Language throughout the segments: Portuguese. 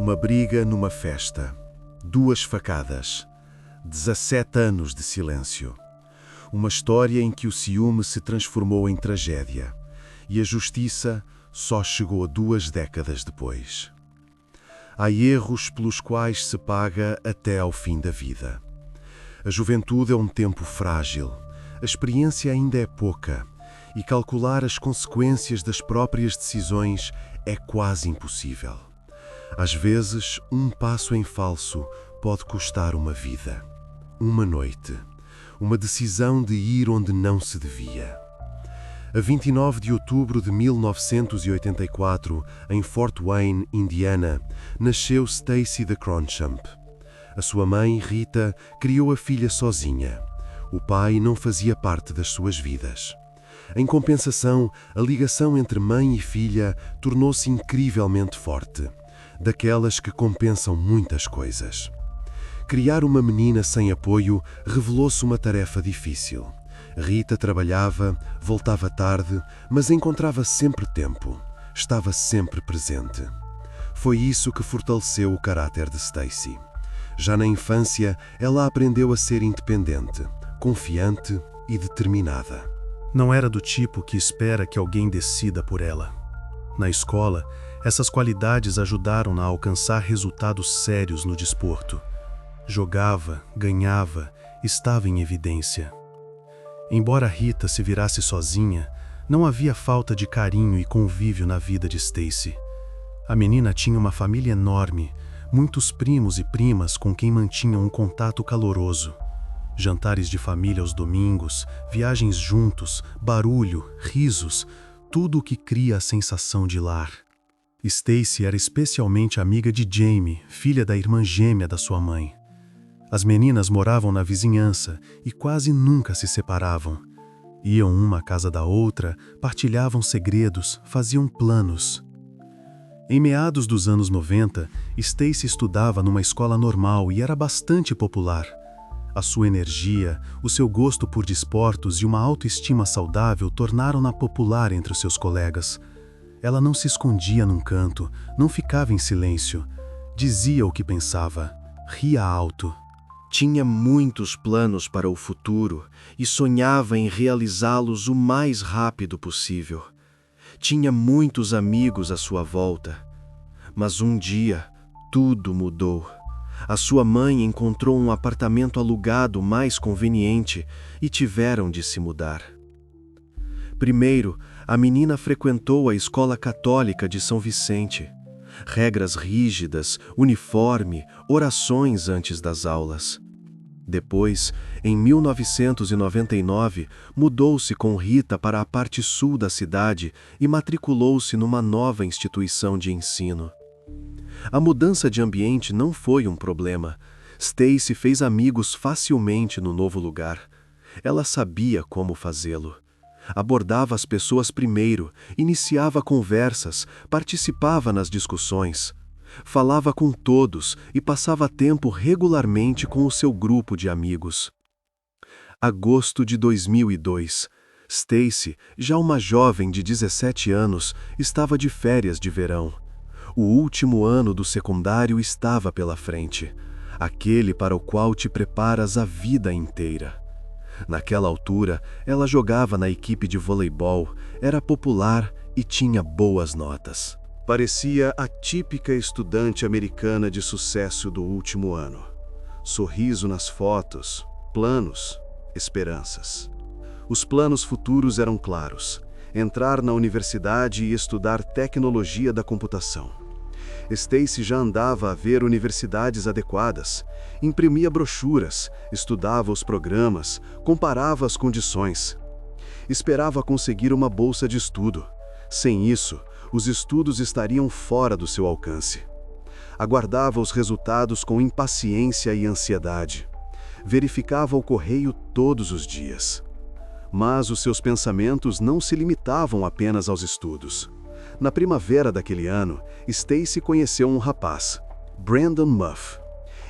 Uma briga numa festa. 2 facadas. 17 anos de silêncio. Uma história em que o ciúme se transformou em tragédia e a justiça só chegou 2 décadas depois. Há erros pelos quais se paga até ao fim da vida. A juventude é um tempo frágil, a experiência ainda é pouca e calcular as consequências das próprias decisões é quase impossível. Às vezes, um passo em falso pode custar uma vida, uma noite, uma decisão de ir onde não se devia. A 29 de outubro de 1984, em Fort Wayne, Indiana, nasceu Stacy de Cronchamp. A sua mãe, Rita, criou a filha sozinha. O pai não fazia parte das suas vidas. Em compensação, a ligação entre mãe e filha tornou-se incrivelmente forte, daquelas que compensam muitas coisas. Criar uma menina sem apoio revelou-se uma tarefa difícil. Rita trabalhava, voltava tarde, mas encontrava sempre tempo. Estava sempre presente. Foi isso que fortaleceu o caráter de Stacy. Já na infância, ela aprendeu a ser independente, confiante e determinada. Não era do tipo que espera que alguém decida por ela. Na escola, essas qualidades ajudaram-na a alcançar resultados sérios no desporto. Jogava, ganhava, estava em evidência. Embora Rita se virasse sozinha, não havia falta de carinho e convívio na vida de Stacy. A menina tinha uma família enorme, muitos primos e primas com quem mantinham um contato caloroso. Jantares de família aos domingos, viagens juntos, barulho, risos, tudo o que cria a sensação de lar. Stacy era especialmente amiga de Jamie, filha da irmã gêmea da sua mãe. As meninas moravam na vizinhança e quase nunca se separavam. Iam uma à casa da outra, partilhavam segredos, faziam planos. Em meados dos anos 90, Stacy estudava numa escola normal e era bastante popular. A sua energia, o seu gosto por desportos e uma autoestima saudável tornaram-na popular entre os seus colegas. Ela não se escondia num canto, não ficava em silêncio. Dizia o que pensava, ria alto. Tinha muitos planos para o futuro e sonhava em realizá-los o mais rápido possível. Tinha muitos amigos à sua volta. Mas um dia, tudo mudou. A sua mãe encontrou um apartamento alugado mais conveniente e tiveram de se mudar. Primeiro, a menina frequentou a escola católica de São Vicente. Regras rígidas, uniforme, orações antes das aulas. Depois, em 1999, mudou-se com Rita para a parte sul da cidade e matriculou-se numa nova instituição de ensino. A mudança de ambiente não foi um problema. Stacy fez amigos facilmente no novo lugar. Ela sabia como fazê-lo. Abordava as pessoas primeiro, iniciava conversas, participava nas discussões. Falava com todos e passava tempo regularmente com o seu grupo de amigos. Agosto de 2002. Stacy, já uma jovem de 17 anos, estava de férias de verão. O último ano do secundário estava pela frente, aquele para o qual te preparas a vida inteira. Naquela altura, ela jogava na equipe de voleibol, era popular e tinha boas notas. Parecia a típica estudante americana de sucesso do último ano. Sorriso nas fotos, planos, esperanças. Os planos futuros eram claros: entrar na universidade e estudar tecnologia da computação. Stacy já andava a ver universidades adequadas, imprimia brochuras, estudava os programas, comparava as condições. Esperava conseguir uma bolsa de estudo. Sem isso, os estudos estariam fora do seu alcance. Aguardava os resultados com impaciência e ansiedade. Verificava o correio todos os dias. Mas os seus pensamentos não se limitavam apenas aos estudos. Na primavera daquele ano, Stacy conheceu um rapaz, Brandon Muff.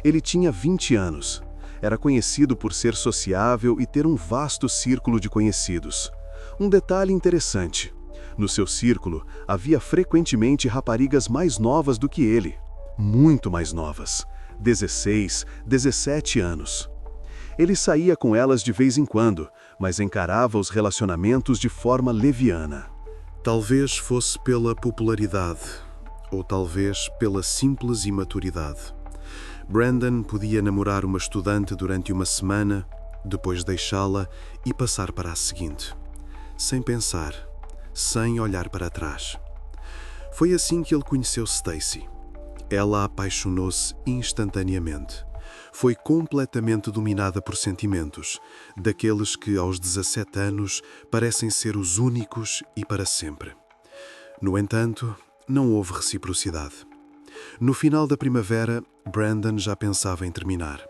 Ele tinha 20 anos. Era conhecido por ser sociável e ter um vasto círculo de conhecidos. Um detalhe interessante: no seu círculo havia frequentemente raparigas mais novas do que ele. muito mais novas, 16, 17 anos. Ele saía com elas de vez em quando, mas encarava os relacionamentos de forma leviana. Talvez fosse pela popularidade, ou talvez pela simples imaturidade. Brandon podia namorar uma estudante durante uma semana, depois deixá-la e passar para a seguinte, sem pensar, sem olhar para trás. Foi assim que ele conheceu Stacy. Ela apaixonou-se instantaneamente. Foi completamente dominada por sentimentos, daqueles que aos 17 anos parecem ser os únicos e para sempre. No entanto, não houve reciprocidade. No final da primavera, Brandon já pensava em terminar.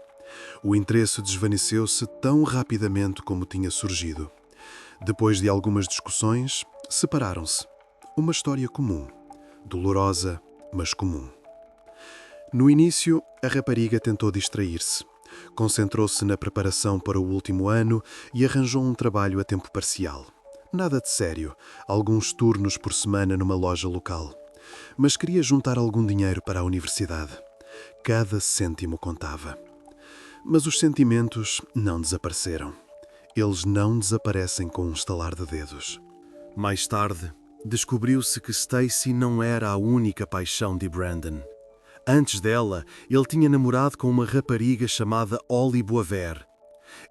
O interesse desvaneceu-se tão rapidamente como tinha surgido. Depois de algumas discussões, separaram-se. Uma história comum, dolorosa, mas comum. No início, a rapariga tentou distrair-se. Concentrou-se na preparação para o último ano e arranjou um trabalho a tempo parcial. Nada de sério, alguns turnos por semana numa loja local. Mas queria juntar algum dinheiro para a universidade. Cada cêntimo contava. Mas os sentimentos não desapareceram. Eles não desaparecem com um estalar de dedos. Mais tarde, descobriu-se que Stacy não era a única paixão de Brandon. Antes dela, ele tinha namorado com uma rapariga chamada Holly Boisvert.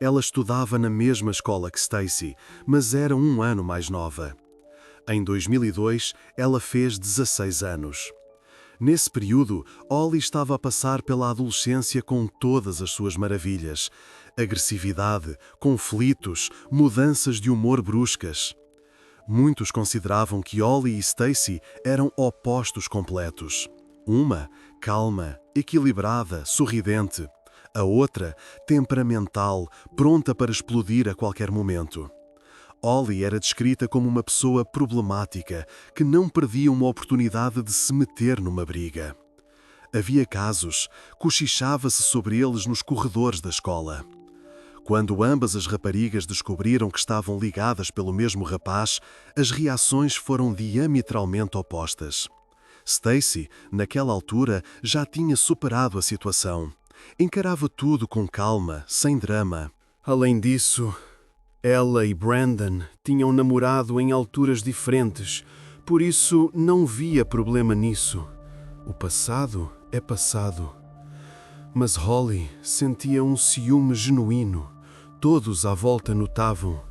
Ela estudava na mesma escola que Stacy, mas era um ano mais nova. Em 2002, ela fez 16 anos. Nesse período, Holly estava a passar pela adolescência com todas as suas maravilhas. Agressividade, conflitos, mudanças de humor bruscas. Muitos consideravam que Holly e Stacy eram opostos completos. Uma, calma, equilibrada, sorridente. A outra, temperamental, pronta para explodir a qualquer momento. Holly era descrita como uma pessoa problemática, que não perdia uma oportunidade de se meter numa briga. Havia casos, cochichava-se sobre eles nos corredores da escola. Quando ambas as raparigas descobriram que estavam ligadas pelo mesmo rapaz, as reações foram diametralmente opostas. Stacy, naquela altura, já tinha superado a situação. Encarava tudo com calma, sem drama. Além disso, ela e Brandon tinham namorado em alturas diferentes, por isso não via problema nisso. O passado é passado. Mas Holly sentia um ciúme genuíno. Todos à volta notavam.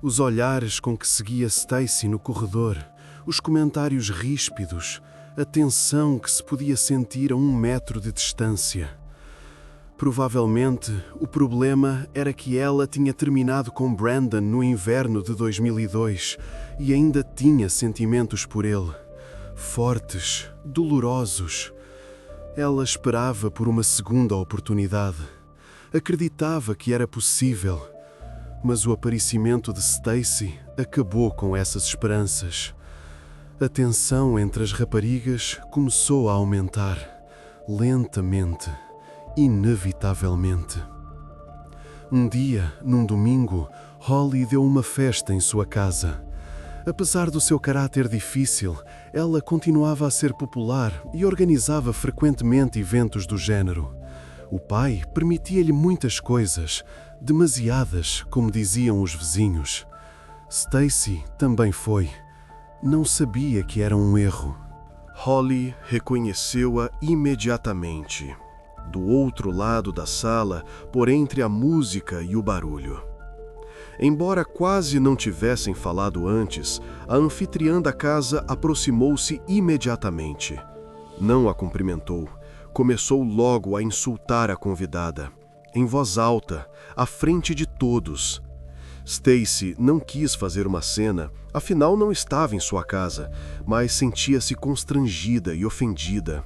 Os olhares com que seguia Stacy no corredor, os comentários ríspidos, a tensão que se podia sentir a 1 metro de distância. Provavelmente, o problema era que ela tinha terminado com Brandon no inverno de 2002 e ainda tinha sentimentos por ele. Fortes, dolorosos. Ela esperava por uma segunda oportunidade. Acreditava que era possível. Mas o aparecimento de Stacy acabou com essas esperanças. A tensão entre as raparigas começou a aumentar, lentamente, inevitavelmente. Um dia, num domingo, Holly deu uma festa em sua casa. Apesar do seu caráter difícil, ela continuava a ser popular e organizava frequentemente eventos do género. O pai permitia-lhe muitas coisas, demasiadas, como diziam os vizinhos. Stacy também foi. Não sabia que era um erro. Holly reconheceu-a imediatamente, do outro lado da sala, por entre a música e o barulho. Embora quase não tivessem falado antes, a anfitriã da casa aproximou-se imediatamente. Não a cumprimentou. Começou logo a insultar a convidada, em voz alta, à frente de todos. Stacy não quis fazer uma cena, afinal não estava em sua casa, mas sentia-se constrangida e ofendida.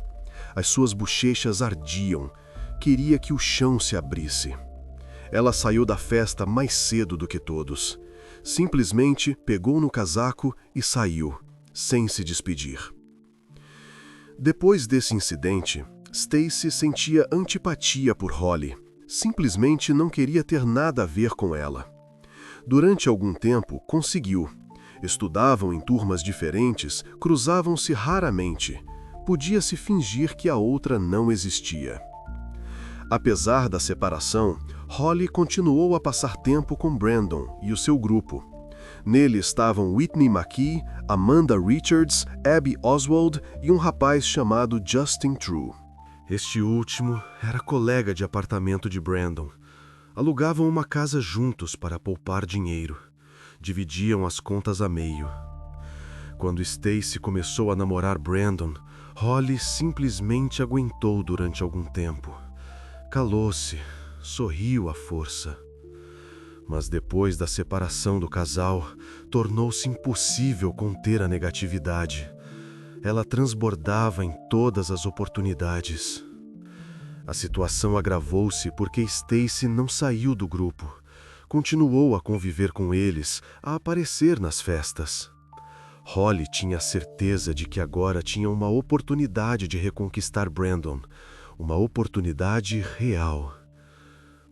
As suas bochechas ardiam. Queria que o chão se abrisse. Ela saiu da festa mais cedo do que todos. Simplesmente pegou no casaco e saiu, sem se despedir. Depois desse incidente, Stacy sentia antipatia por Holly. Simplesmente não queria ter nada a ver com ela. Durante algum tempo, conseguiu. Estudavam em turmas diferentes, cruzavam-se raramente. podia-se fingir que a outra não existia. Apesar da separação, Holly continuou a passar tempo com Brandon e o seu grupo. Nele estavam Whitney McKee, Amanda Richards, Abby Oswald e um rapaz chamado Justin True. Este último era colega de apartamento de Brandon. Alugavam uma casa juntos para poupar dinheiro. Dividiam as contas a meio. Quando Stacy começou a namorar Brandon, Holly simplesmente aguentou durante algum tempo. Calou-se, sorriu à força. Mas depois da separação do casal, tornou-se impossível conter a negatividade. Ela transbordava em todas as oportunidades. A situação agravou-se porque Stacy não saiu do grupo. Continuou a conviver com eles, a aparecer nas festas. Holly tinha certeza de que agora tinha uma oportunidade de reconquistar Brandon, uma oportunidade real.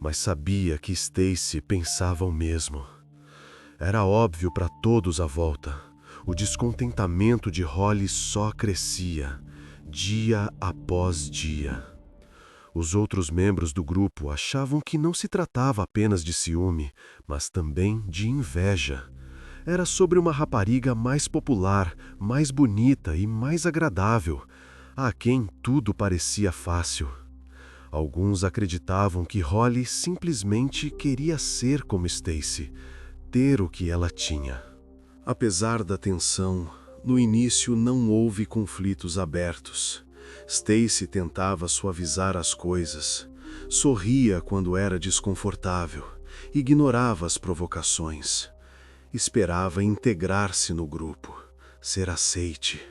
Mas sabia que Stacy pensava o mesmo. Era óbvio para todos à volta. O descontentamento de Holly só crescia, dia após dia. Os outros membros do grupo achavam que não se tratava apenas de ciúme, mas também de inveja. Era sobre uma rapariga mais popular, mais bonita e mais agradável, a quem tudo parecia fácil. Alguns acreditavam que Holly simplesmente queria ser como Stacy, ter o que ela tinha. Apesar da tensão, no início não houve conflitos abertos. Stacy tentava suavizar as coisas, sorria quando era desconfortável, ignorava as provocações. Esperava integrar-se no grupo, ser aceite.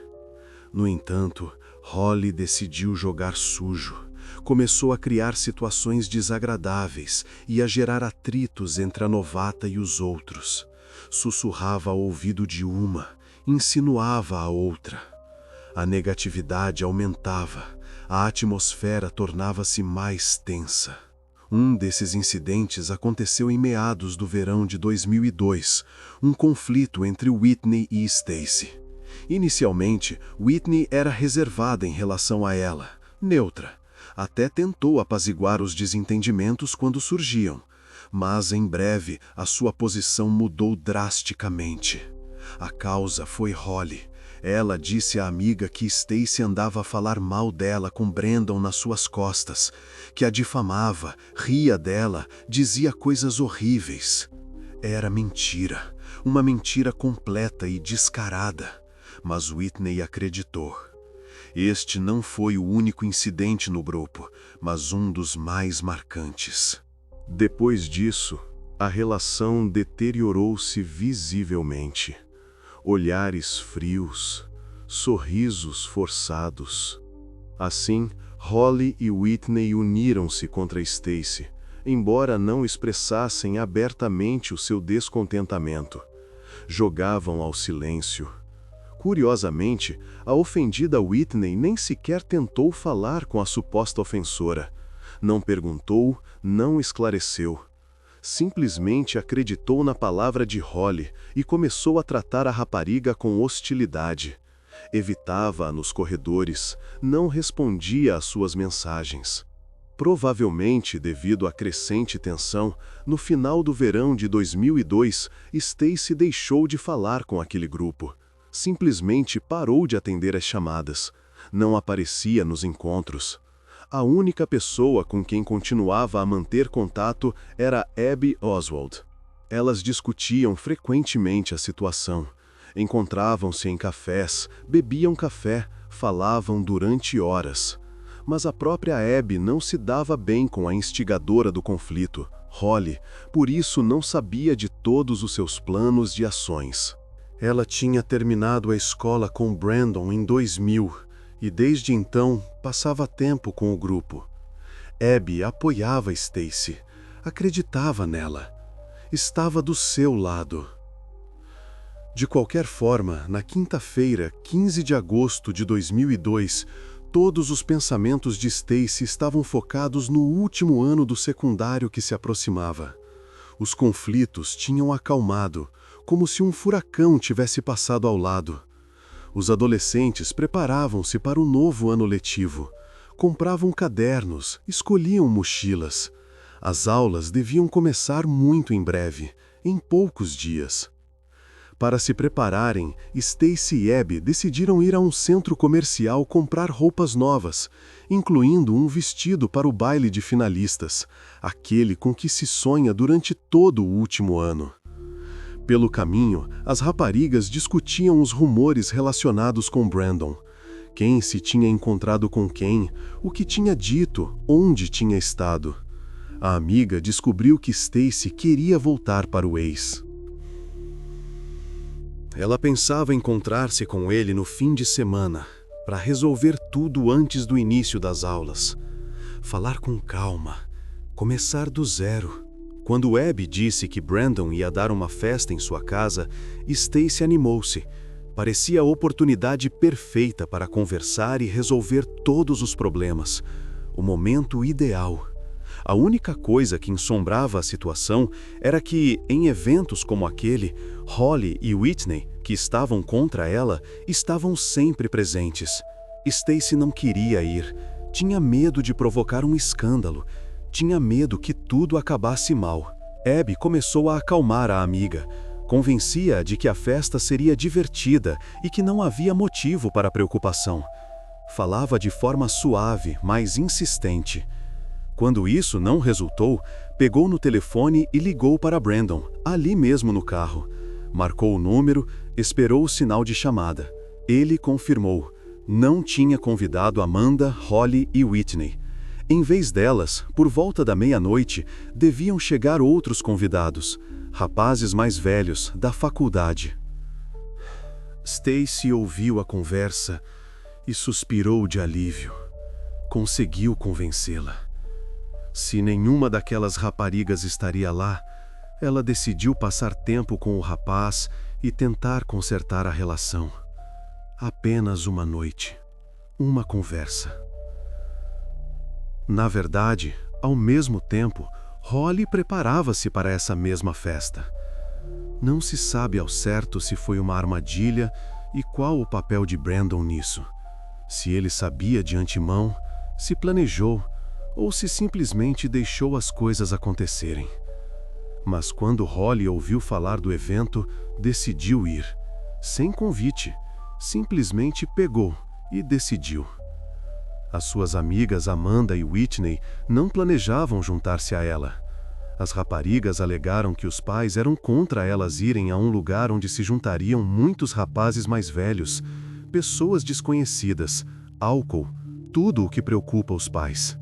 No entanto, Holly decidiu jogar sujo. Começou a criar situações desagradáveis e a gerar atritos entre a novata e os outros. Sussurrava ao ouvido de uma, insinuava a outra. A negatividade aumentava, a atmosfera tornava-se mais tensa. Um desses incidentes aconteceu em meados do verão de 2002, um conflito entre Whitney e Stacy. Inicialmente, Whitney era reservada em relação a ela, neutra. Até tentou apaziguar os desentendimentos quando surgiam, mas em breve a sua posição mudou drasticamente. A causa foi Holly. Ela disse à amiga que Stacy andava a falar mal dela com Brandon nas suas costas, que a difamava, ria dela, dizia coisas horríveis. Era mentira, uma mentira completa e descarada, mas Whitney acreditou. Este não foi o único incidente no grupo, mas um dos mais marcantes. Depois disso, a relação deteriorou-se visivelmente. Olhares frios, sorrisos forçados. Assim, Holly e Whitney uniram-se contra Stacy, embora não expressassem abertamente o seu descontentamento. Jogavam ao silêncio. Curiosamente, a ofendida Whitney nem sequer tentou falar com a suposta ofensora. Não perguntou, não esclareceu. Simplesmente acreditou na palavra de Holly e começou a tratar a rapariga com hostilidade. Evitava-a nos corredores, não respondia às suas mensagens. Provavelmente devido à crescente tensão, no final do verão de 2002, Stacy deixou de falar com aquele grupo. Simplesmente parou de atender as chamadas. Não aparecia nos encontros. A única pessoa com quem continuava a manter contato era Abby Oswald. Elas discutiam frequentemente a situação. Encontravam-se em cafés, bebiam café, falavam durante horas. Mas a própria Abby não se dava bem com a instigadora do conflito, Holly, por isso não sabia de todos os seus planos de ações. Ela tinha terminado a escola com Brandon em 2000 e desde então passava tempo com o grupo. Abby apoiava Stacy, acreditava nela, estava do seu lado. De qualquer forma, na quinta-feira, 15 de agosto de 2002, todos os pensamentos de Stacy estavam focados no último ano do secundário que se aproximava. Os conflitos tinham acalmado, como se um furacão tivesse passado ao lado. Os adolescentes preparavam-se para o novo ano letivo. Compravam cadernos, escolhiam mochilas. As aulas deviam começar muito em breve, em poucos dias. Para se prepararem, Stacy e Abby decidiram ir a um centro comercial comprar roupas novas, incluindo um vestido para o baile de finalistas, aquele com que se sonha durante todo o último ano. Pelo caminho, as raparigas discutiam os rumores relacionados com Brandon. Quem se tinha encontrado com quem, o que tinha dito, onde tinha estado. A amiga descobriu que Stacy queria voltar para o ex. Ela pensava encontrar-se com ele no fim de semana, para resolver tudo antes do início das aulas. Falar com calma, começar do zero. Quando Abby disse que Brandon ia dar uma festa em sua casa, Stacy animou-se. Parecia a oportunidade perfeita para conversar e resolver todos os problemas. O momento ideal. A única coisa que ensombrava a situação era que, em eventos como aquele, Holly e Whitney, que estavam contra ela, estavam sempre presentes. Stacy não queria ir. Tinha medo de provocar um escândalo. Tinha medo que tudo acabasse mal. Abby começou a acalmar a amiga. Convencia-a de que a festa seria divertida e que não havia motivo para preocupação. Falava de forma suave, mas insistente. Quando isso não resultou, pegou no telefone e ligou para Brandon, ali mesmo no carro. Marcou o número, esperou o sinal de chamada. Ele confirmou. Não tinha convidado Amanda, Holly e Whitney. Em vez delas, por volta da meia-noite, deviam chegar outros convidados, rapazes mais velhos, da faculdade. Stacy ouviu a conversa e suspirou de alívio. Conseguiu convencê-la. Se nenhuma daquelas raparigas estaria lá, ela decidiu passar tempo com o rapaz e tentar consertar a relação. Apenas uma noite. Uma conversa. Na verdade, ao mesmo tempo, Holly preparava-se para essa mesma festa. Não se sabe ao certo se foi uma armadilha e qual o papel de Brandon nisso. Se ele sabia de antemão, se planejou, ou se simplesmente deixou as coisas acontecerem. Mas quando Holly ouviu falar do evento, decidiu ir. Sem convite, simplesmente pegou e decidiu. As suas amigas Amanda e Whitney não planejavam juntar-se a ela. As raparigas alegaram que os pais eram contra elas irem a um lugar onde se juntariam muitos rapazes mais velhos, pessoas desconhecidas, álcool, tudo o que preocupa os pais.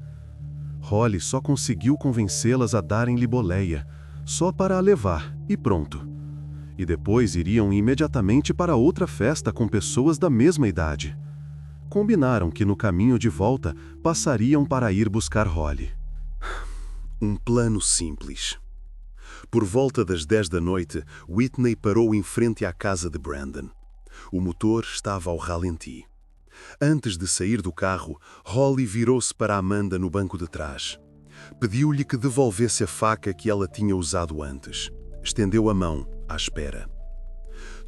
Holly só conseguiu convencê-las a darem-lhe boleia, só para a levar, e pronto. E depois iriam imediatamente para outra festa com pessoas da mesma idade. Combinaram que no caminho de volta passariam para ir buscar Holly. Um plano simples. Por volta das 10 da noite, Whitney parou em frente à casa de Brandon. O motor estava ao ralenti. Antes de sair do carro, Holly virou-se para Amanda no banco de trás. Pediu-lhe que devolvesse a faca que ela tinha usado antes. Estendeu a mão, à espera.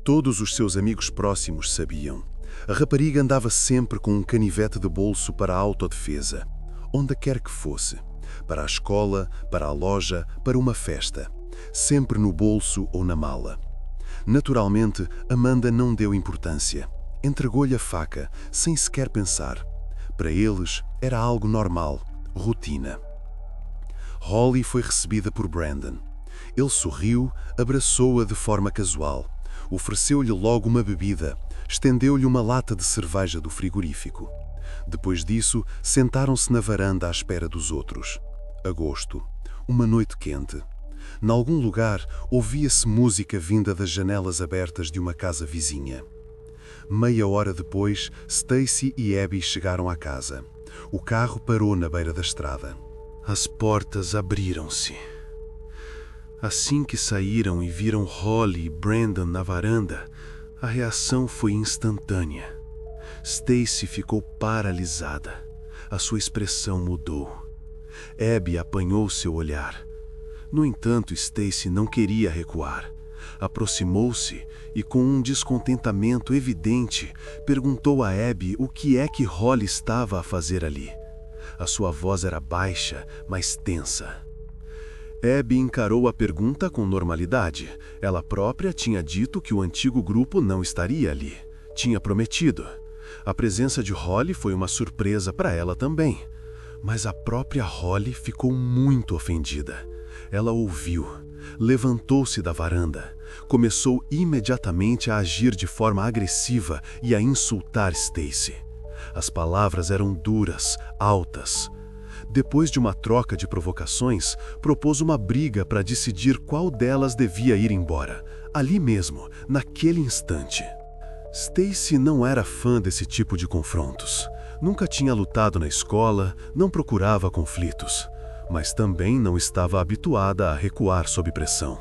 Todos os seus amigos próximos sabiam. A rapariga andava sempre com um canivete de bolso para a autodefesa, onde quer que fosse. Para a escola, para a loja, para uma festa. Sempre no bolso ou na mala. Naturalmente, Amanda não deu importância. Entregou-lhe a faca, sem sequer pensar. Para eles, era algo normal, rotina. Holly foi recebida por Brandon. Ele sorriu, abraçou-a de forma casual. Ofereceu-lhe logo uma bebida, estendeu-lhe uma lata de cerveja do frigorífico. Depois disso, sentaram-se na varanda à espera dos outros. Agosto. Uma noite quente. Nalgum lugar, ouvia-se música vinda das janelas abertas de uma casa vizinha. Meia hora depois, Stacy e Abby chegaram à casa. O carro parou na beira da estrada. As portas abriram-se. Assim que saíram e viram Holly e Brandon na varanda, a reação foi instantânea. Stacy ficou paralisada. A sua expressão mudou. Abby apanhou seu olhar. No entanto, Stacy não queria recuar. Aproximou-se e, com um descontentamento evidente, perguntou a Abby o que é que Holly estava a fazer ali. A sua voz era baixa, mas tensa. Abby encarou a pergunta com normalidade. Ela própria tinha dito que o antigo grupo não estaria ali. Tinha prometido. A presença de Holly foi uma surpresa para ela também. Mas a própria Holly ficou muito ofendida. Ela ouviu, levantou-se da varanda, começou imediatamente a agir de forma agressiva e a insultar Stacy. As palavras eram duras, altas. Depois de uma troca de provocações, propôs uma briga para decidir qual delas devia ir embora, ali mesmo, naquele instante. Stacy não era fã desse tipo de confrontos. Nunca tinha lutado na escola, não procurava conflitos, mas também não estava habituada a recuar sob pressão.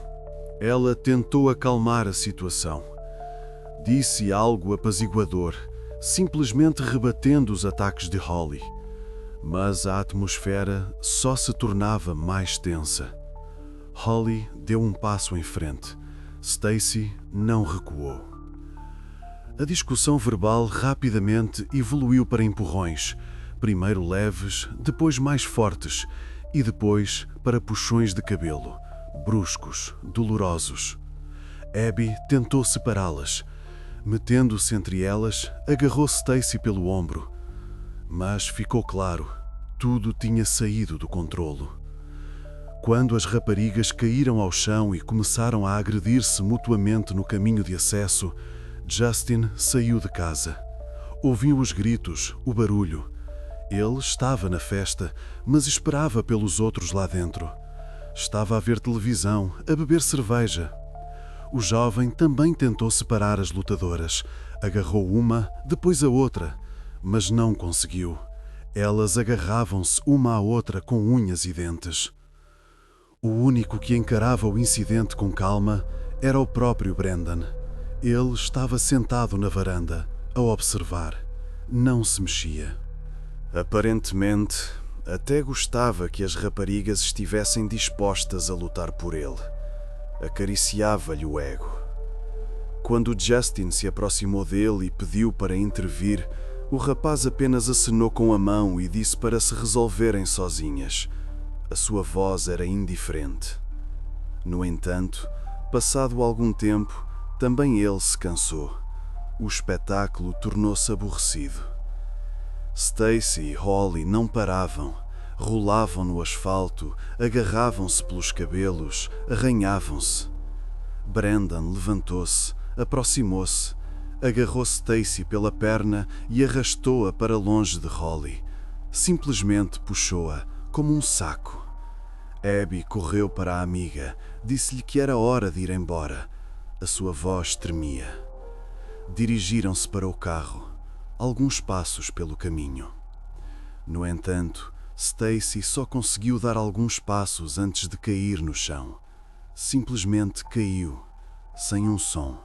Ela tentou acalmar a situação. Disse algo apaziguador, simplesmente rebatendo os ataques de Holly. Mas a atmosfera só se tornava mais tensa. Holly deu um passo em frente. Stacy não recuou. A discussão verbal rapidamente evoluiu para empurrões, primeiro leves, depois mais fortes, e depois para puxões de cabelo, bruscos, dolorosos. Abby tentou separá-las. Metendo-se entre elas, agarrou Stacy pelo ombro. Mas ficou claro, tudo tinha saído do controlo. Quando as raparigas caíram ao chão e começaram a agredir-se mutuamente no caminho de acesso, Justin saiu de casa. Ouviu os gritos, o barulho. Ele estava na festa, mas esperava pelos outros lá dentro. Estava a ver televisão, a beber cerveja. O jovem também tentou separar as lutadoras. Agarrou uma, depois a outra, mas não conseguiu. Elas agarravam-se uma à outra com unhas e dentes. O único que encarava o incidente com calma era o próprio Brandon. Ele estava sentado na varanda, a observar. Não se mexia. Aparentemente, até gostava que as raparigas estivessem dispostas a lutar por ele. Acariciava-lhe o ego. Quando Justin se aproximou dele e pediu para intervir, o rapaz apenas acenou com a mão e disse para se resolverem sozinhas. A sua voz era indiferente. No entanto, passado algum tempo, também ele se cansou. O espetáculo tornou-se aborrecido. Stacy e Holly não paravam. Rolavam no asfalto, agarravam-se pelos cabelos, arranhavam-se. Brandon levantou-se, aproximou-se, agarrou Stacy pela perna e arrastou-a para longe de Holly. Simplesmente puxou-a, como um saco. Abby correu para a amiga, disse-lhe que era hora de ir embora. A sua voz tremia. Dirigiram-se para o carro, alguns passos pelo caminho. No entanto, Stacy só conseguiu dar alguns passos antes de cair no chão. Simplesmente caiu, sem um som.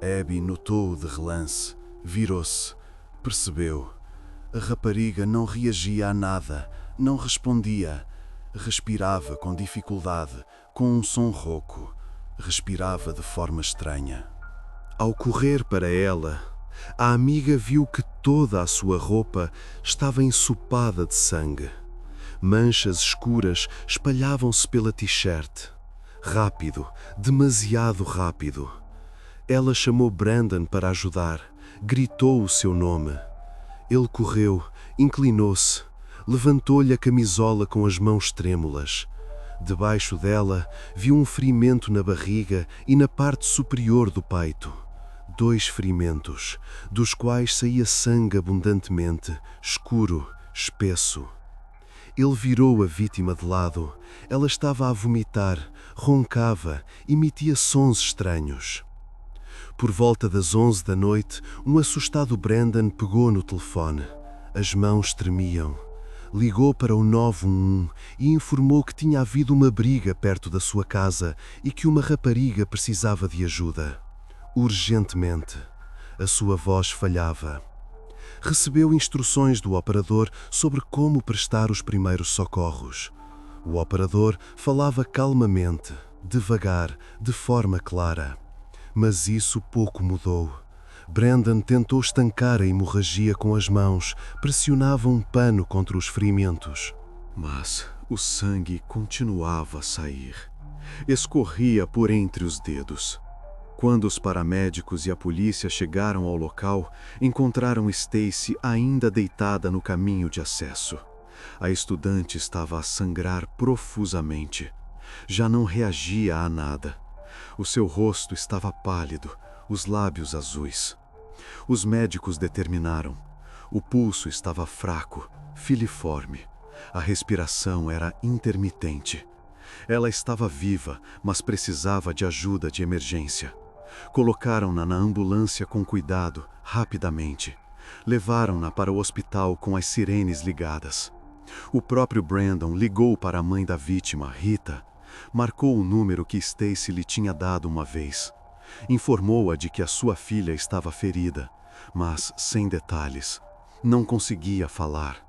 Abby notou-o de relance, virou-se, percebeu. A rapariga não reagia a nada, não respondia. Respirava com dificuldade, com um som rouco. Respirava de forma estranha. Ao correr para ela, a amiga viu que toda a sua roupa estava ensopada de sangue. Manchas escuras espalhavam-se pela t-shirt. Rápido, demasiado rápido. Ela chamou Brandon para ajudar, gritou o seu nome. Ele correu, inclinou-se, levantou-lhe a camisola com as mãos trêmulas. Debaixo dela, viu um ferimento na barriga e na parte superior do peito. 2 ferimentos, dos quais saía sangue abundantemente, escuro, espesso. Ele virou a vítima de lado. Ela estava a vomitar, roncava, emitia sons estranhos. Por volta das 11 da noite, um assustado Brandon pegou no telefone. As mãos tremiam. Ligou para o 911 e informou que tinha havido uma briga perto da sua casa e que uma rapariga precisava de ajuda. Urgentemente. A sua voz falhava. Recebeu instruções do operador sobre como prestar os primeiros socorros. O operador falava calmamente, devagar, de forma clara. Mas isso pouco mudou. Brandon tentou estancar a hemorragia com as mãos, pressionava um pano contra os ferimentos. Mas o sangue continuava a sair. Escorria por entre os dedos. Quando os paramédicos e a polícia chegaram ao local, encontraram Stacy ainda deitada no caminho de acesso. A estudante estava a sangrar profusamente. Já não reagia a nada. O seu rosto estava pálido, os lábios azuis. Os médicos determinaram. O pulso estava fraco, filiforme. A respiração era intermitente. Ela estava viva, mas precisava de ajuda de emergência. Colocaram-na na ambulância com cuidado, rapidamente. Levaram-na para o hospital com as sirenes ligadas. O próprio Brandon ligou para a mãe da vítima, Rita. Marcou o número que Stacy lhe tinha dado uma vez. Informou-a de que a sua filha estava ferida, mas sem detalhes. Não conseguia falar.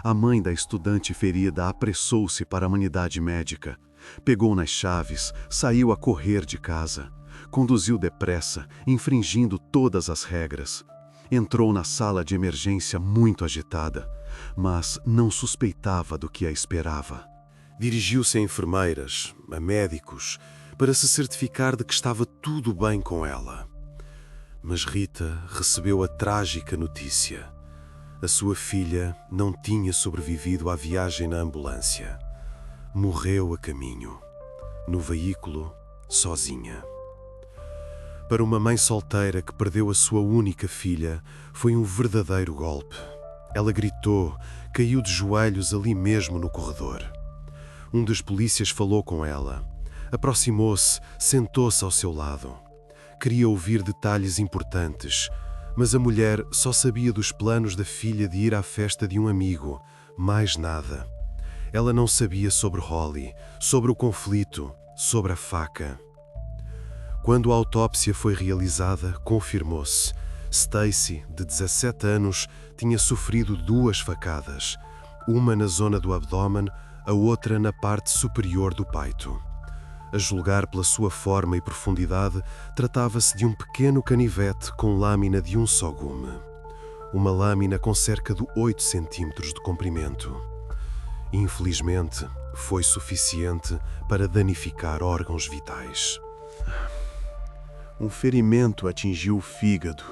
A mãe da estudante ferida apressou-se para a unidade médica. Pegou nas chaves, saiu a correr de casa. Conduziu depressa, infringindo todas as regras. Entrou na sala de emergência muito agitada, mas não suspeitava do que a esperava. Dirigiu-se a enfermeiras, a médicos, para se certificar de que estava tudo bem com ela. Mas Rita recebeu a trágica notícia. A sua filha não tinha sobrevivido à viagem na ambulância. Morreu a caminho, no veículo, sozinha. Para uma mãe solteira que perdeu a sua única filha, foi um verdadeiro golpe. Ela gritou, caiu de joelhos ali mesmo no corredor. Um dos polícias falou com ela. Aproximou-se, sentou-se ao seu lado. Queria ouvir detalhes importantes, mas a mulher só sabia dos planos da filha de ir à festa de um amigo, mais nada. Ela não sabia sobre Holly, sobre o conflito, sobre a faca. Quando a autópsia foi realizada, confirmou-se. Stacy, de 17 anos, tinha sofrido 2 facadas, uma na zona do abdômen, a outra na parte superior do peito. A julgar pela sua forma e profundidade, tratava-se de um pequeno canivete com lâmina de um só gume. Uma lâmina com cerca de 8 centímetros de comprimento. Infelizmente, foi suficiente para danificar órgãos vitais. Um ferimento atingiu o fígado,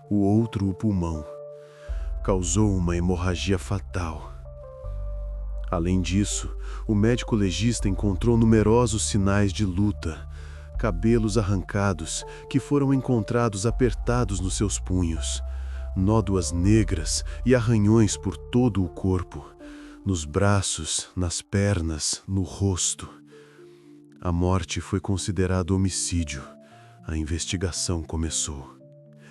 o outro o pulmão. Causou uma hemorragia fatal. Além disso, o médico legista encontrou numerosos sinais de luta, cabelos arrancados que foram encontrados apertados nos seus punhos, nódoas negras e arranhões por todo o corpo, nos braços, nas pernas, no rosto. A morte foi considerada homicídio. A investigação começou.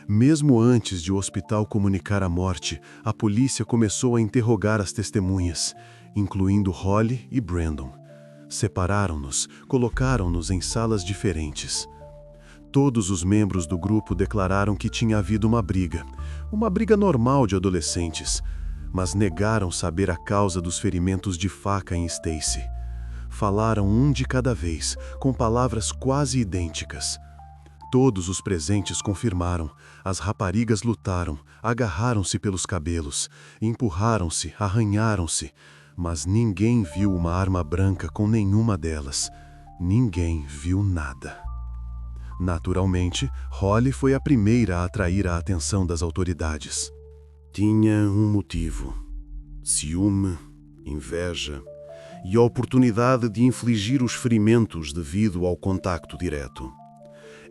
Mesmo antes de o hospital comunicar a morte, a polícia começou a interrogar as testemunhas, incluindo Holly e Brandon. Separaram-nos, colocaram-nos em salas diferentes. Todos os membros do grupo declararam que tinha havido uma briga normal de adolescentes, mas negaram saber a causa dos ferimentos de faca em Stacy. Falaram um de cada vez, com palavras quase idênticas. Todos os presentes confirmaram. As raparigas lutaram, agarraram-se pelos cabelos, empurraram-se, arranharam-se, mas ninguém viu uma arma branca com nenhuma delas. Ninguém viu nada. Naturalmente, Holly foi a primeira a atrair a atenção das autoridades. Tinha um motivo: ciúme, inveja e a oportunidade de infligir os ferimentos devido ao contacto direto.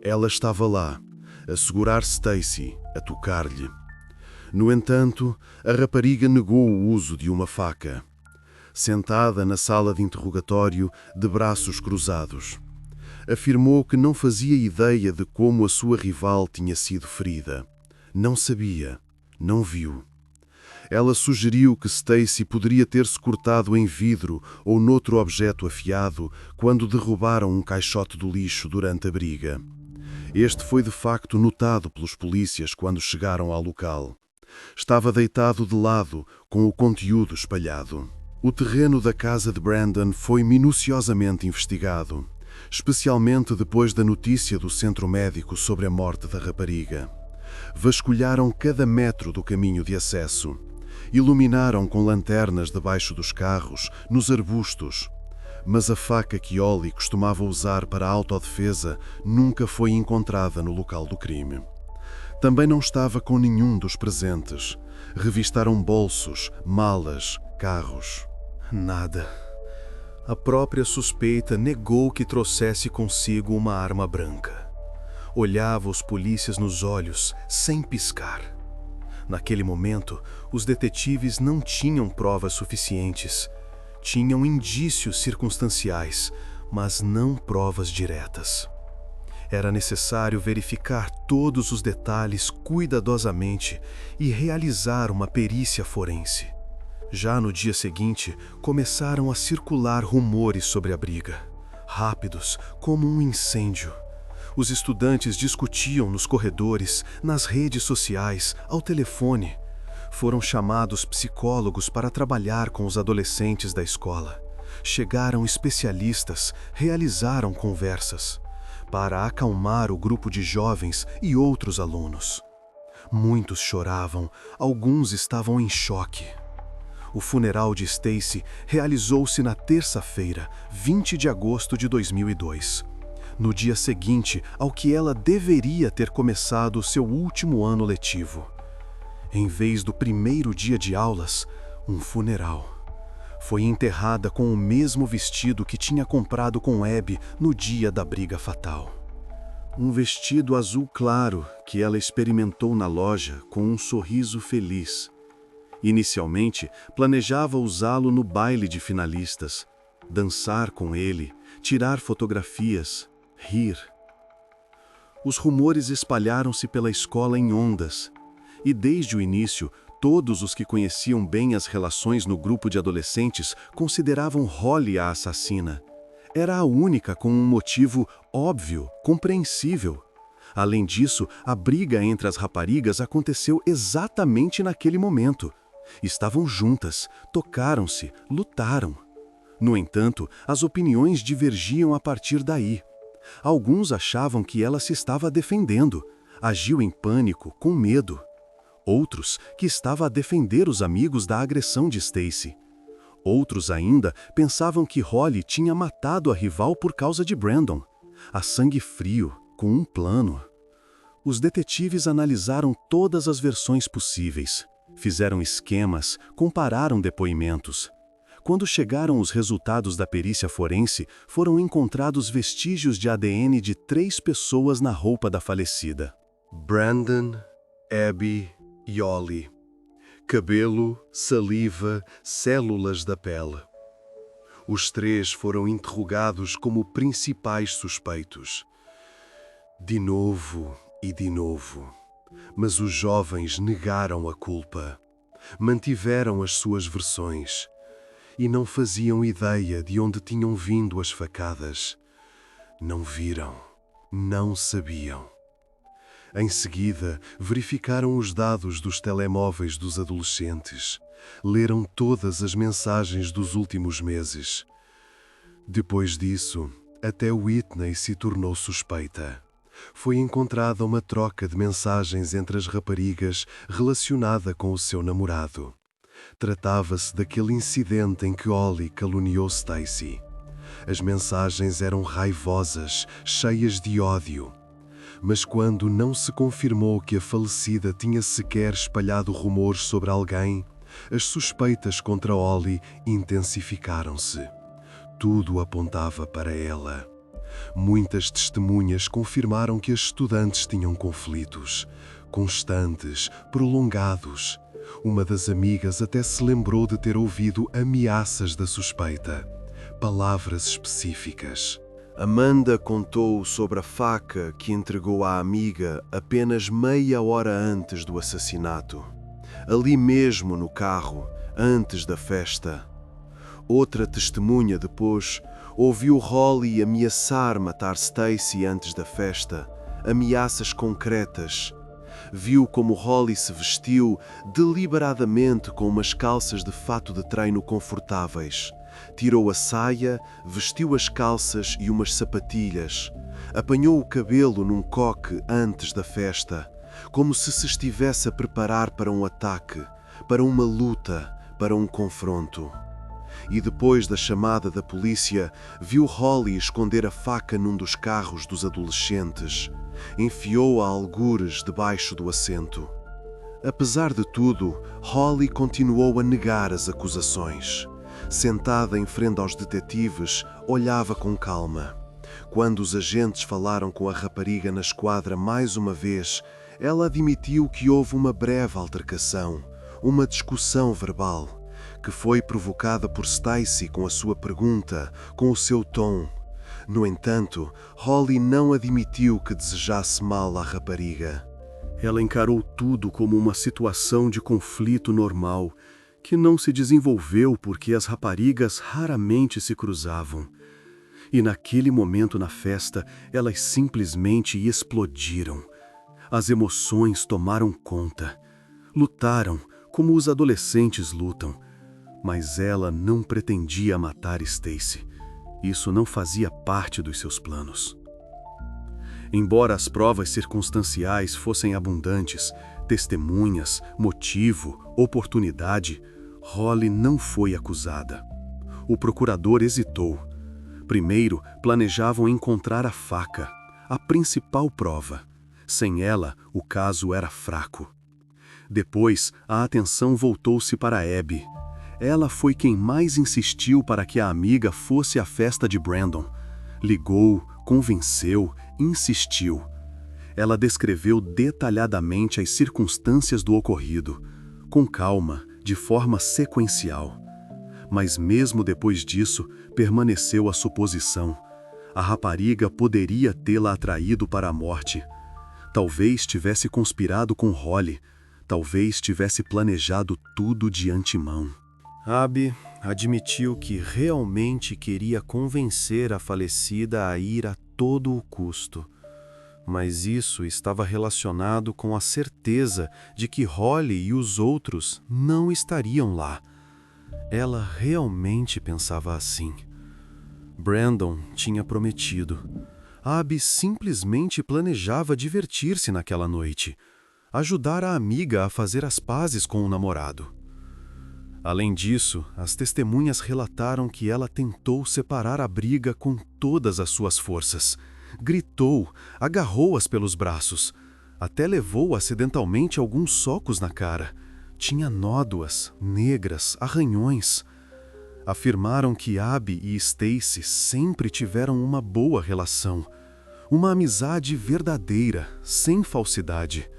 Ela estava lá, a segurar Stacy, a tocar-lhe. No entanto, a rapariga negou o uso de uma faca. Sentada na sala de interrogatório, de braços cruzados, afirmou que não fazia ideia de como a sua rival tinha sido ferida. Não sabia, não viu. Ela sugeriu que Stacy poderia ter-se cortado em vidro ou noutro objeto afiado quando derrubaram um caixote do lixo durante a briga. Este foi de facto notado pelos polícias quando chegaram ao local. Estava deitado de lado, com o conteúdo espalhado. O terreno da casa de Brandon foi minuciosamente investigado. especialmente depois da notícia do centro médico sobre a morte da rapariga. Vasculharam cada metro do caminho de acesso. Iluminaram com lanternas debaixo dos carros, nos arbustos. Mas a faca que Holly costumava usar para a autodefesa nunca foi encontrada no local do crime. Também não estava com nenhum dos presentes. Revistaram bolsos, malas, carros. Nada. A própria suspeita negou que trouxesse consigo uma arma branca. Olhava os polícias nos olhos, sem piscar. Naquele momento, os detetives não tinham provas suficientes. Tinham indícios circunstanciais, mas não provas diretas. Era necessário verificar todos os detalhes cuidadosamente e realizar uma perícia forense. Já no dia seguinte, começaram a circular rumores sobre a briga, rápidos como um incêndio. Os estudantes discutiam nos corredores, nas redes sociais, ao telefone. Foram chamados psicólogos para trabalhar com os adolescentes da escola. Chegaram especialistas, realizaram conversas para acalmar o grupo de jovens e outros alunos. Muitos choravam, alguns estavam em choque. O funeral de Stacy realizou-se na terça-feira, 20 de agosto de 2002, no dia seguinte ao que ela deveria ter começado o seu último ano letivo. Em vez do primeiro dia de aulas, um funeral. Foi enterrada com o mesmo vestido que tinha comprado com Abby no dia da briga fatal. Um vestido azul claro que ela experimentou na loja com um sorriso feliz. Inicialmente, planejava usá-lo no baile de finalistas, dançar com ele, tirar fotografias, rir. Os rumores espalharam-se pela escola em ondas, e desde o início, todos os que conheciam bem as relações no grupo de adolescentes consideravam Holly a assassina. Era a única com um motivo óbvio, compreensível. Além disso, a briga entre as raparigas aconteceu exatamente naquele momento. Estavam juntas, tocaram-se, lutaram. No entanto, as opiniões divergiam a partir daí. Alguns achavam que ela se estava defendendo, agiu em pânico, com medo. Outros que estava a defender os amigos da agressão de Stacy. Outros ainda pensavam que Holly tinha matado a rival por causa de Brandon, a sangue frio, com um plano. Os detetives analisaram todas as versões possíveis, fizeram esquemas, compararam depoimentos. Quando chegaram os resultados da perícia forense, foram encontrados vestígios de ADN de 3 pessoas na roupa da falecida: Brandon, Abby e Holly. Cabelo, saliva, células da pele. Os 3 foram interrogados como principais suspeitos. De novo e de novo. Mas os jovens negaram a culpa. Mantiveram as suas versões. E não faziam ideia de onde tinham vindo as facadas. Não viram. Não sabiam. Em seguida, verificaram os dados dos telemóveis dos adolescentes. Leram todas as mensagens dos últimos meses. Depois disso, até Whitney se tornou suspeita. Foi encontrada uma troca de mensagens entre as raparigas relacionada com o seu namorado. Tratava-se daquele incidente em que Holly caluniou Stacy. As mensagens eram raivosas, cheias de ódio. Mas quando não se confirmou que a falecida tinha sequer espalhado rumores sobre alguém, as suspeitas contra Holly intensificaram-se. Tudo apontava para ela. Muitas testemunhas confirmaram que as estudantes tinham conflitos, constantes, prolongados. Uma das amigas até se lembrou de ter ouvido ameaças da suspeita, palavras específicas. Amanda contou sobre a faca que entregou à amiga apenas meia hora antes do assassinato. Ali mesmo no carro, antes da festa. Outra testemunha depois ouviu Holly ameaçar matar Stacy antes da festa, ameaças concretas. Viu como Holly se vestiu deliberadamente com umas calças de fato de treino confortáveis, Tirou a saia, vestiu as calças e umas sapatilhas. Apanhou o cabelo num coque antes da festa, como se estivesse a preparar para um ataque, para uma luta, para um confronto. E depois da chamada da polícia, viu Holly esconder a faca num dos carros dos adolescentes. Enfiou-a a algures debaixo do assento. Apesar de tudo, Holly continuou a negar as acusações. Sentada em frente aos detetives, olhava com calma. Quando os agentes falaram com a rapariga na esquadra mais uma vez, ela admitiu que houve uma breve altercação, uma discussão verbal, que foi provocada por Stacy com a sua pergunta, com o seu tom. No entanto, Holly não admitiu que desejasse mal à rapariga. Ela encarou tudo como uma situação de conflito normal, que não se desenvolveu porque as raparigas raramente se cruzavam. E naquele momento na festa, elas simplesmente explodiram. As emoções tomaram conta. Lutaram como os adolescentes lutam. Mas ela não pretendia matar Stacy. Isso não fazia parte dos seus planos. Embora as provas circunstanciais fossem abundantes, testemunhas, motivo, oportunidade, Holly não foi acusada. O procurador hesitou. Primeiro, planejavam encontrar a faca, a principal prova. Sem ela, o caso era fraco. Depois, a atenção voltou-se para Abby. Ela foi quem mais insistiu para que a amiga fosse à festa de Brandon. Ligou, convenceu, insistiu. Ela descreveu detalhadamente as circunstâncias do ocorrido, com calma, de forma sequencial. Mas mesmo depois disso, permaneceu a suposição. A rapariga poderia tê-la atraído para a morte. Talvez tivesse conspirado com Holly. Talvez tivesse planejado tudo de antemão. Abby admitiu que realmente queria convencer a falecida a ir a todo o custo. Mas isso estava relacionado com a certeza de que Holly e os outros não estariam lá. Ela realmente pensava assim. Brandon tinha prometido. Abby simplesmente planejava divertir-se naquela noite, ajudar a amiga a fazer as pazes com o namorado. Além disso, as testemunhas relataram que ela tentou separar a briga com todas as suas forças. Gritou, agarrou-as pelos braços, até levou acidentalmente alguns socos na cara. Tinha nódoas, negras, arranhões. Afirmaram que Abby e Stacy sempre tiveram uma boa relação, uma amizade verdadeira, sem falsidade.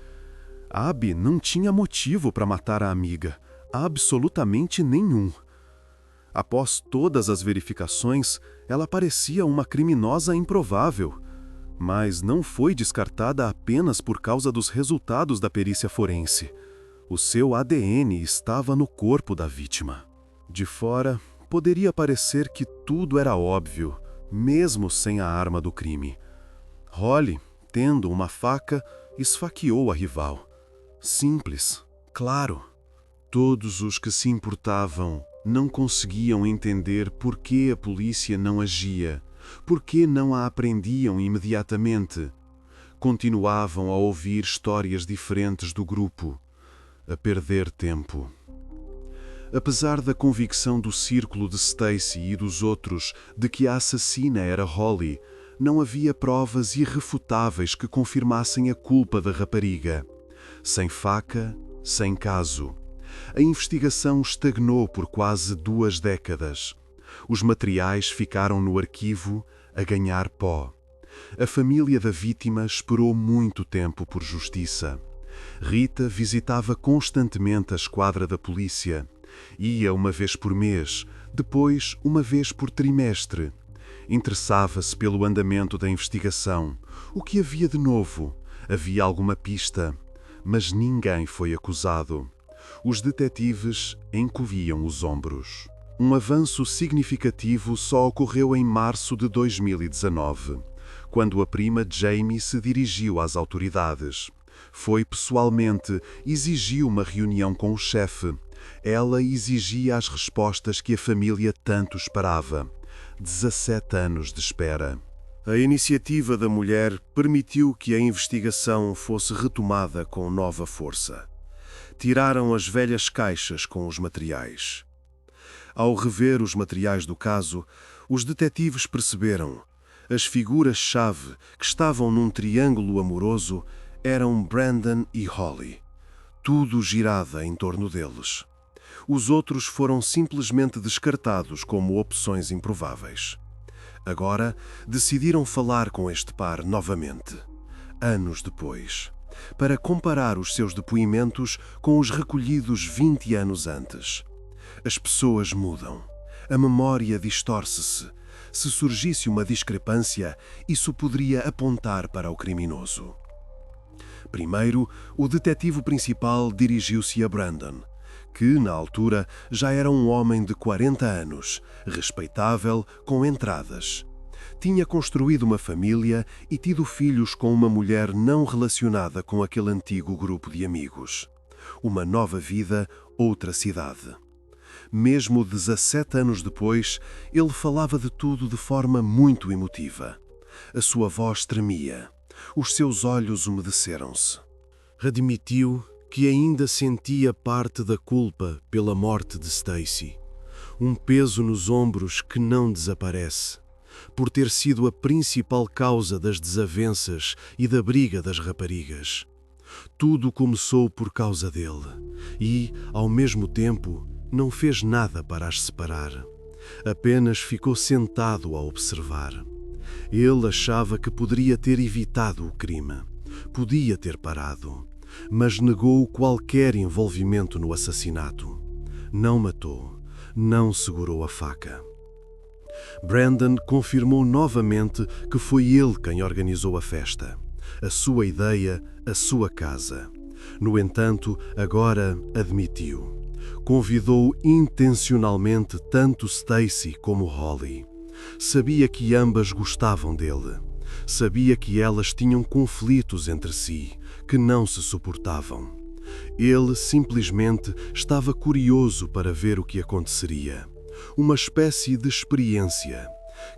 Abby não tinha motivo para matar a amiga, absolutamente nenhum. Após todas as verificações, ela parecia uma criminosa improvável, mas não foi descartada apenas por causa dos resultados da perícia forense. O seu ADN estava no corpo da vítima. De fora, poderia parecer que tudo era óbvio, mesmo sem a arma do crime. Holly, tendo uma faca, esfaqueou a rival. Simples, claro. Todos os que se importavam não conseguiam entender por que a polícia não agia, por que não a apreendiam imediatamente. Continuavam a ouvir histórias diferentes do grupo, a perder tempo. Apesar da convicção do círculo de Stacy e dos outros de que a assassina era Holly, não havia provas irrefutáveis que confirmassem a culpa da rapariga. Sem faca, sem caso. A investigação estagnou por quase 2 décadas. Os materiais ficaram no arquivo a ganhar pó. A família da vítima esperou muito tempo por justiça. Rita visitava constantemente a esquadra da polícia. Ia uma vez por mês, depois uma vez por trimestre. Interessava-se pelo andamento da investigação. O que havia de novo? Havia alguma pista? Mas ninguém foi acusado. Os detetives encoviam os ombros. Um avanço significativo só ocorreu em março de 2019, quando a prima Jamie se dirigiu às autoridades. Foi pessoalmente, exigiu uma reunião com o chefe, Ela exigia as respostas que a família tanto esperava. 17 anos de espera. A iniciativa da mulher permitiu que a investigação fosse retomada com nova força. Tiraram as velhas caixas com os materiais. Ao rever os materiais do caso, os detetives perceberam: as figuras-chave que estavam num triângulo amoroso eram Brandon e Holly. Tudo girava em torno deles. Os outros foram simplesmente descartados como opções improváveis. Agora, decidiram falar com este par novamente, anos depois, para comparar os seus depoimentos com os recolhidos 20 anos antes. As pessoas mudam. A memória distorce-se. Se surgisse uma discrepância, isso poderia apontar para o criminoso. Primeiro, o detetive principal dirigiu-se a Brandon, que, na altura, já era um homem de 40 anos, respeitável, com entradas. Tinha construído uma família e tido filhos com uma mulher não relacionada com aquele antigo grupo de amigos. Uma nova vida, outra cidade. Mesmo 17 anos depois, ele falava de tudo de forma muito emotiva. A sua voz tremia. Os seus olhos umedeceram-se. Admitiu que ainda sentia parte da culpa pela morte de Stacy. Um peso nos ombros que não desaparece, por ter sido a principal causa das desavenças e da briga das raparigas. Tudo começou por causa dele e, ao mesmo tempo, não fez nada para as separar. Apenas ficou sentado a observar. Ele achava que poderia ter evitado o crime, podia ter parado, mas negou qualquer envolvimento no assassinato. Não matou, não segurou a faca. Brandon confirmou novamente que foi ele quem organizou a festa. A sua ideia, a sua casa. No entanto, agora admitiu. Convidou intencionalmente tanto Stacy como Holly. Sabia que ambas gostavam dele. Sabia que elas tinham conflitos entre si, que não se suportavam. Ele simplesmente estava curioso para ver o que aconteceria. Uma espécie de experiência.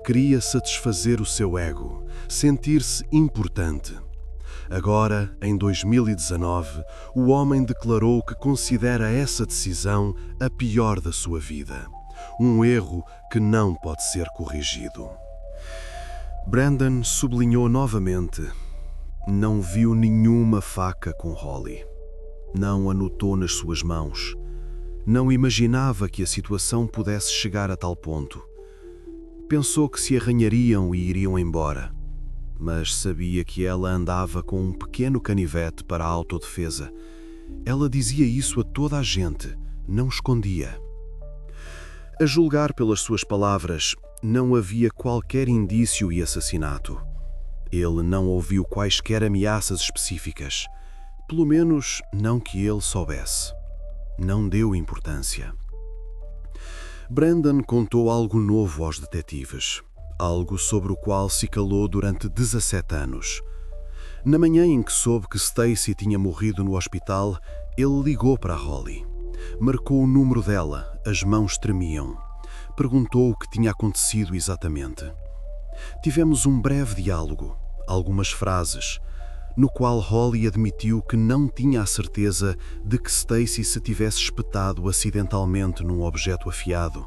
Queria satisfazer o seu ego, sentir-se importante. Agora, em 2019, o homem declarou que considera essa decisão a pior da sua vida. Um erro que não pode ser corrigido. Brandon sublinhou novamente: não viu nenhuma faca com Holly. Não a notou nas suas mãos. Não imaginava que a situação pudesse chegar a tal ponto. Pensou que se arranhariam e iriam embora, mas sabia que ela andava com um pequeno canivete para a autodefesa. Ela dizia isso a toda a gente, não escondia. A julgar pelas suas palavras, não havia qualquer indício e assassinato. Ele não ouviu quaisquer ameaças específicas, pelo menos não que ele soubesse. Não deu importância. Brandon contou algo novo aos detetives, algo sobre o qual se calou durante 17 anos. Na manhã em que soube que Stacy tinha morrido no hospital, ele ligou para a Holly. Marcou o número dela, as mãos tremiam. Perguntou o que tinha acontecido exatamente. Tivemos um breve diálogo, algumas frases, no qual Holly admitiu que não tinha a certeza de que Stacy se tivesse espetado acidentalmente num objeto afiado,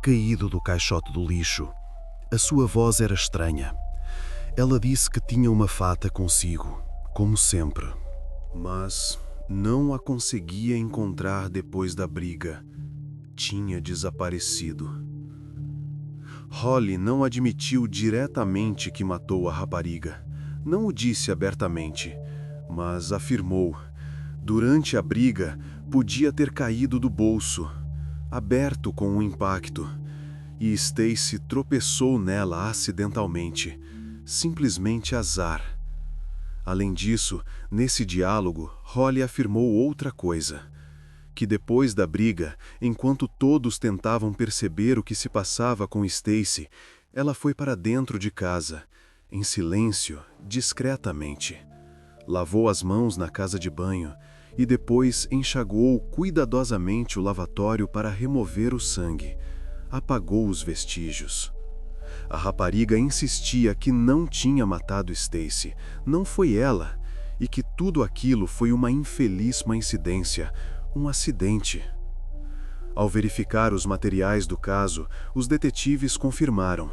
caído do caixote do lixo. A sua voz era estranha. Ela disse que tinha uma fata consigo, como sempre, mas não a conseguia encontrar depois da briga. Tinha desaparecido. Holly não admitiu diretamente que matou a rapariga. Não o disse abertamente, mas afirmou: durante a briga, podia ter caído do bolso, aberto com um impacto, e Stacy tropeçou nela acidentalmente. Simplesmente azar. Além disso, nesse diálogo, Holly afirmou outra coisa: que depois da briga, enquanto todos tentavam perceber o que se passava com Stacy, ela foi para dentro de casa, em silêncio, discretamente. Lavou as mãos na casa de banho e depois enxagou cuidadosamente o lavatório para remover o sangue. Apagou os vestígios. A rapariga insistia que não tinha matado Stacy, não foi ela, e que tudo aquilo foi uma infeliz coincidência, um acidente. Ao verificar os materiais do caso, os detetives confirmaram.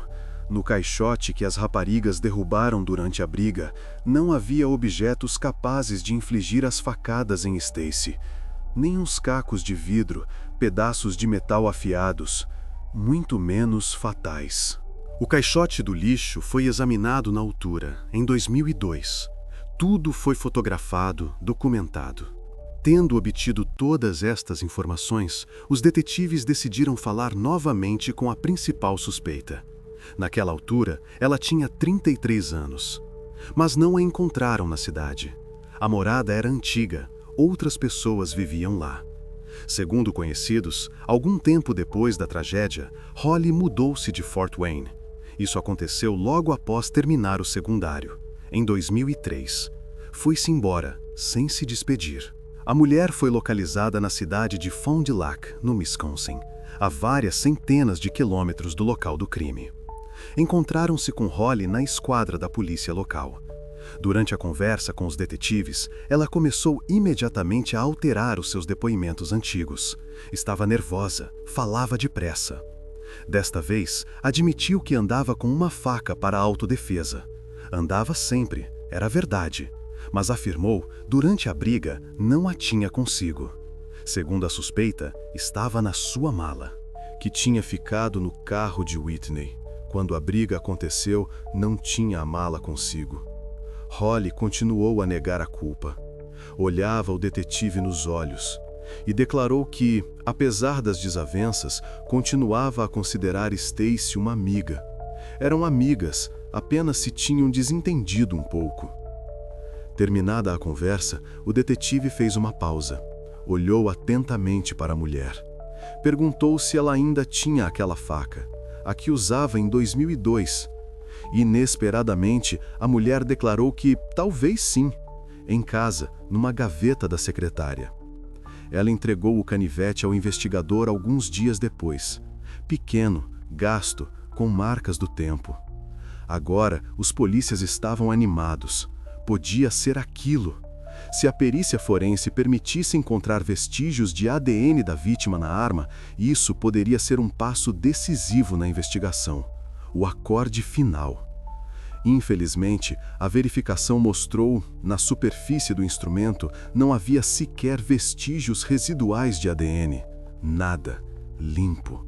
No caixote que as raparigas derrubaram durante a briga, não havia objetos capazes de infligir as facadas em Stacy. Nem uns cacos de vidro, pedaços de metal afiados, muito menos fatais. O caixote do lixo foi examinado na altura, em 2002. Tudo foi fotografado, documentado. Tendo obtido todas estas informações, os detetives decidiram falar novamente com a principal suspeita. Naquela altura, ela tinha 33 anos. Mas não a encontraram na cidade. A morada era antiga, outras pessoas viviam lá. Segundo conhecidos, algum tempo depois da tragédia, Holly mudou-se de Fort Wayne. Isso aconteceu logo após terminar o secundário, em 2003. Foi-se embora, sem se despedir. A mulher foi localizada na cidade de Fond du Lac, no Wisconsin, a várias centenas de quilômetros do local do crime. Encontraram-se com Holly na esquadra da polícia local. Durante a conversa com os detetives, ela começou imediatamente a alterar os seus depoimentos antigos. Estava nervosa, falava depressa. Desta vez, admitiu que andava com uma faca para a autodefesa. Andava sempre, era verdade, mas afirmou, durante a briga, não a tinha consigo. Segundo a suspeita, estava na sua mala, que tinha ficado no carro de Whitney. Quando a briga aconteceu, não tinha a mala consigo. Holly continuou a negar a culpa. Olhava o detetive nos olhos e declarou que, apesar das desavenças, continuava a considerar Stacy uma amiga. Eram amigas, apenas se tinham desentendido um pouco. Terminada a conversa, o detetive fez uma pausa. Olhou atentamente para a mulher. Perguntou se ela ainda tinha aquela faca, a que usava em 2002. Inesperadamente, a mulher declarou que talvez sim, em casa, numa gaveta da secretária. Ela entregou o canivete ao investigador alguns dias depois. Pequeno, gasto, com marcas do tempo. Agora, os polícias estavam animados. Podia ser aquilo. Se a perícia forense permitisse encontrar vestígios de ADN da vítima na arma, isso poderia ser um passo decisivo na investigação. O acorde final. Infelizmente, a verificação mostrou, na superfície do instrumento, não havia sequer vestígios residuais de ADN. Nada. Limpo.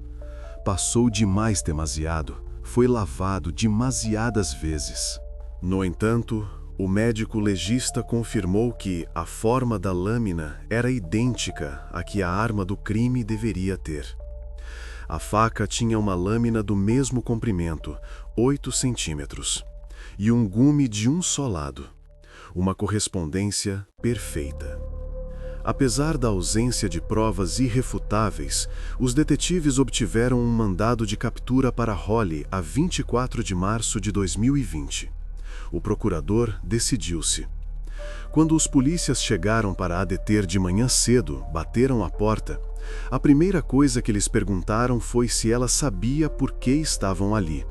Passou demasiado. Foi lavado demasiadas vezes. No entanto, o médico legista confirmou que a forma da lâmina era idêntica à que a arma do crime deveria ter. A faca tinha uma lâmina do mesmo comprimento, 8 centímetros, e um gume de um só lado. Uma correspondência perfeita. Apesar da ausência de provas irrefutáveis, os detetives obtiveram um mandado de captura para Holly a 24 de março de 2020. O procurador decidiu-se. Quando os polícias chegaram para a deter de manhã cedo, bateram à porta. A primeira coisa que lhes perguntaram foi se ela sabia por que estavam ali.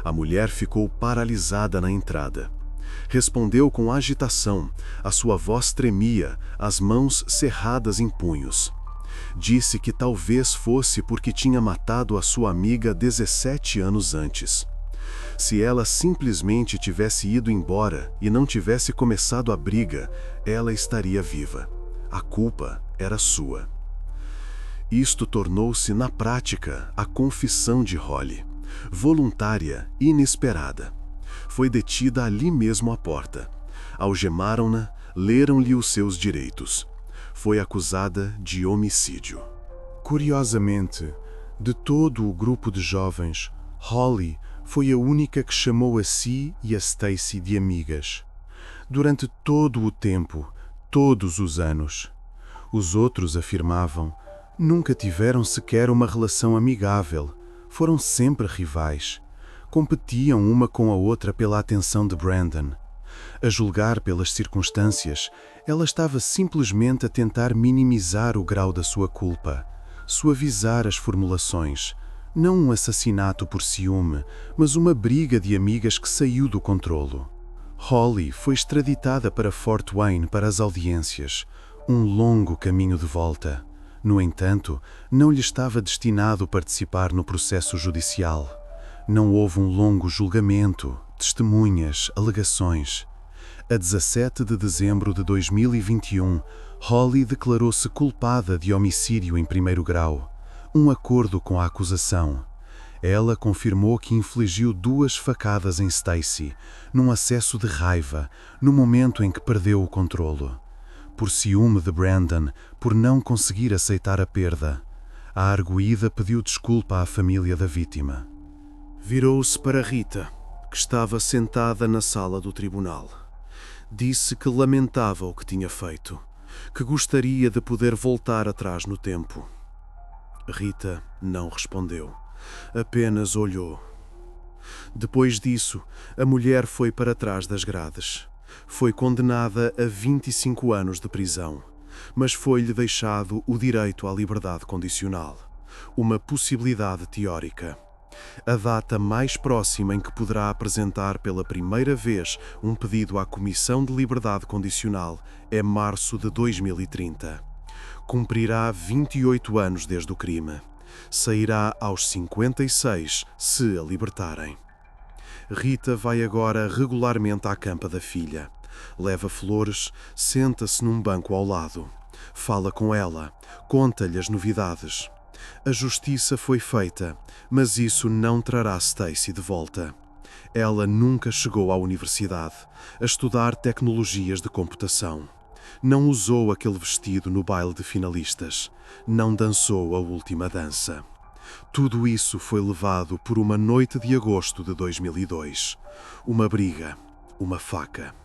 A mulher ficou paralisada na entrada. Respondeu com agitação, a sua voz tremia, as mãos cerradas em punhos. Disse que talvez fosse porque tinha matado a sua amiga 17 anos antes. Se ela simplesmente tivesse ido embora e não tivesse começado a briga, ela estaria viva. A culpa era sua. Isto tornou-se, na prática, a confissão de Holly. Voluntária, inesperada. Foi detida ali mesmo à porta. Algemaram-na, leram-lhe os seus direitos. Foi acusada de homicídio. Curiosamente, de todo o grupo de jovens, Holly foi a única que chamou a si e a Stacy de amigas. Durante todo o tempo, todos os anos. Os outros afirmavam, nunca tiveram sequer uma relação amigável, foram sempre rivais. Competiam uma com a outra pela atenção de Brandon. A julgar pelas circunstâncias, ela estava simplesmente a tentar minimizar o grau da sua culpa, suavizar as formulações. Não um assassinato por ciúme, mas uma briga de amigas que saiu do controlo. Holly foi extraditada para Fort Wayne para as audiências, um longo caminho de volta. No entanto, não lhe estava destinado participar no processo judicial. Não houve um longo julgamento, testemunhas, alegações. A 17 de dezembro de 2021, Holly declarou-se culpada de homicídio em primeiro grau, um acordo com a acusação. Ela confirmou que infligiu 2 facadas em Stacy, num acesso de raiva, no momento em que perdeu o controlo. Por ciúme de Brandon, por não conseguir aceitar a perda, a arguída pediu desculpa à família da vítima. Virou-se para Rita, que estava sentada na sala do tribunal. Disse que lamentava o que tinha feito, que gostaria de poder voltar atrás no tempo. Rita não respondeu, apenas olhou. Depois disso, a mulher foi para trás das grades. Foi condenada a 25 anos de prisão, mas foi-lhe deixado o direito à liberdade condicional, uma possibilidade teórica. A data mais próxima em que poderá apresentar pela primeira vez um pedido à Comissão de Liberdade Condicional é março de 2030. Cumprirá 28 anos desde o crime. Sairá aos 56 se a libertarem. Rita vai agora regularmente à campa da filha. Leva flores, senta-se num banco ao lado. Fala com ela, conta-lhe as novidades. A justiça foi feita, mas isso não trará Stacy de volta. Ela nunca chegou à universidade, a estudar tecnologias de computação. Não usou aquele vestido no baile de finalistas. Não dançou a última dança. Tudo isso foi levado por uma noite de agosto de 2002. Uma briga, uma faca.